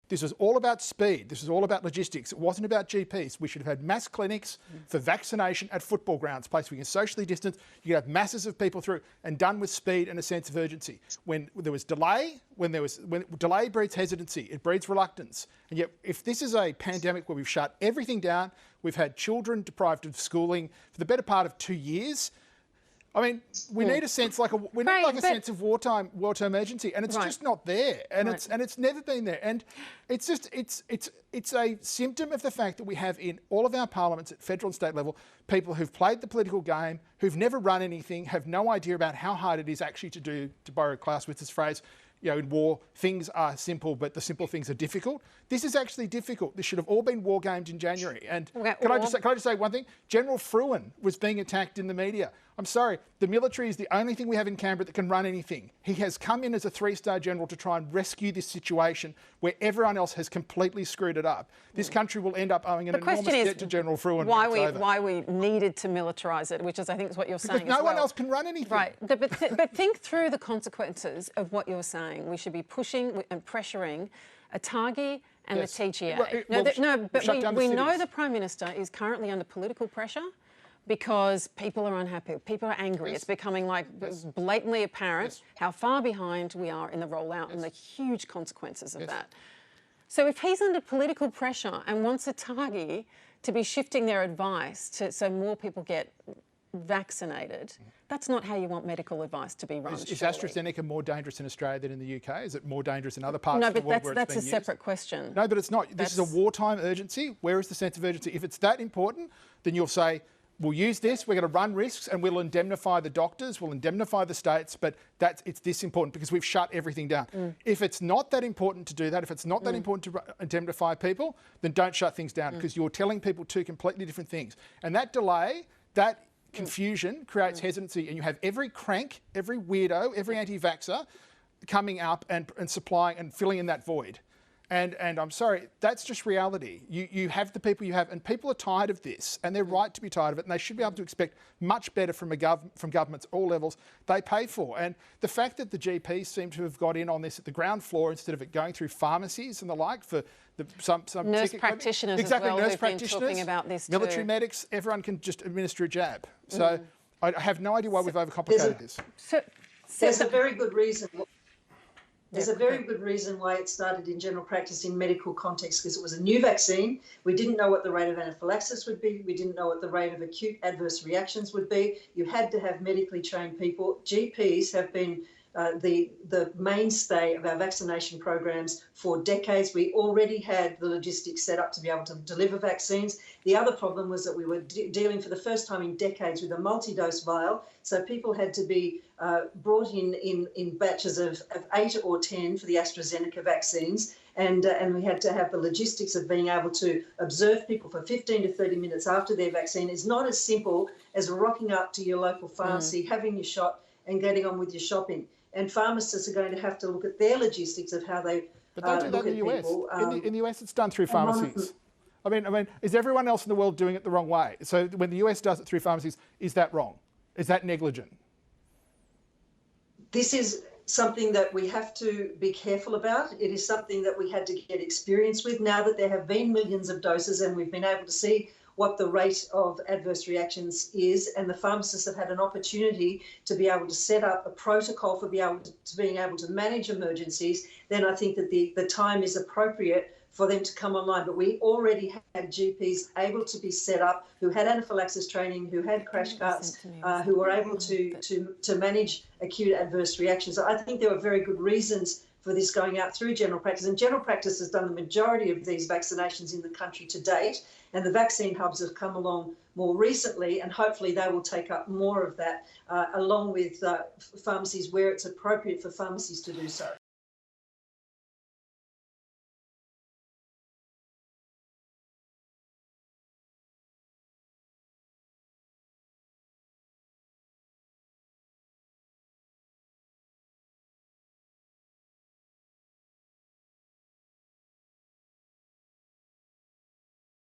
This was all about speed. This was all about logistics. It wasn't about GPs. We should have had mass clinics for vaccination at football grounds, a place we can socially distance. You could have masses of people through and done with speed and a sense of urgency. When there was delay, when delay breeds hesitancy, it breeds reluctance. And yet, if this is a pandemic where we've shut everything down, we've had children deprived of schooling for the better part of 2 years. I mean, we need a sense like a sense of wartime urgency, and it's just not there, and it's never been there, and it's just it's a symptom of the fact that we have in all of our parliaments at federal and state level people who've played the political game, who've never run anything, have no idea about how hard it is actually to do, to borrow Klaus Witz's phrase, you know, in war, things are simple, but the simple things are difficult. This is actually difficult. This should have all been war gamed in January. And can I just say one thing? General Fruin was being attacked in the media. I'm sorry, the military is the only thing we have in Canberra that can run anything. He has come in as a 3-star general to try and rescue this situation where everyone else has completely screwed it up. This country will end up owing an enormous debt to General Fruin. Why we needed to militarise it, which is, I think, is what you're saying. Because no one else can run anything. Right, but think through the consequences of what you're saying. We should be pushing and pressuring ATAGI and the TGA. We know the Prime Minister is currently under political pressure because people are unhappy, people are angry. It's becoming like blatantly apparent how far behind we are in the rollout and the huge consequences of that. So if he's under political pressure and wants ATAGI to be shifting their advice so more people get vaccinated, that's not how you want medical advice to be run. Is AstraZeneca more dangerous in Australia than in the UK? Is it more dangerous in other parts of the world where it's been used? No, but that's a separate question. No, but it's not. This is a wartime urgency. Where is the sense of urgency? If it's that important, then you'll say, we'll use this, we're going to run risks and we'll indemnify the doctors, we'll indemnify the states, but it's this important because we've shut everything down. If it's not that important to do that, if it's not that important to indemnify people, then don't shut things down because you're telling people two completely different things. And that delay, that confusion creates hesitancy, and you have every crank, every weirdo, every anti-vaxxer coming up and supplying and filling in that void. And I'm sorry, that's just reality. You have the people you have, and people are tired of this, and they're right to be tired of it, and they should be able to expect much better from governments at all levels they pay for. And the fact that the GPs seem to have got in on this at the ground floor instead of it going through pharmacies and the like for some nurse practitioners as well, nurse practitioners, been talking about this too. Military medics, everyone can just administer a jab. So I have no idea why we've overcomplicated this. There's a very good reason. There's a very good reason why it started in general practice in medical context, because it was a new vaccine. We didn't know what the rate of anaphylaxis would be. We didn't know what the rate of acute adverse reactions would be. You had to have medically trained people. GPs have been the mainstay of our vaccination programs for decades. We already had the logistics set up to be able to deliver vaccines. The other problem was that we were dealing for the first time in decades with a multi-dose vial, so people had to be brought in batches of 8 or 10 for the AstraZeneca vaccines, and we had to have the logistics of being able to observe people for 15 to 30 minutes after their vaccine. Is not as simple as rocking up to your local pharmacy, having your shot and getting on with your shopping. And pharmacists are going to have to look at their logistics of how they But they do that in the US. In the US, it's done through pharmacies. I mean, is everyone else in the world doing it the wrong way? So when the US does it through pharmacies, is that wrong? Is that negligent? This is something that we have to be careful about. It is something that we had to get experience with. Now that there have been millions of doses and we've been able to see what the rate of adverse reactions is, and the pharmacists have had an opportunity to be able to set up a protocol for being able to manage emergencies, then I think that the time is appropriate for them to come online. But we already had GPs able to be set up who had anaphylaxis training, who had crash carts, who were able to manage acute adverse reactions. So I think there were very good reasons for this going out through general practice. And general practice has done the majority of these vaccinations in the country to date. And the vaccine hubs have come along more recently, and hopefully they will take up more of that, along with pharmacies where it's appropriate for pharmacies to do so.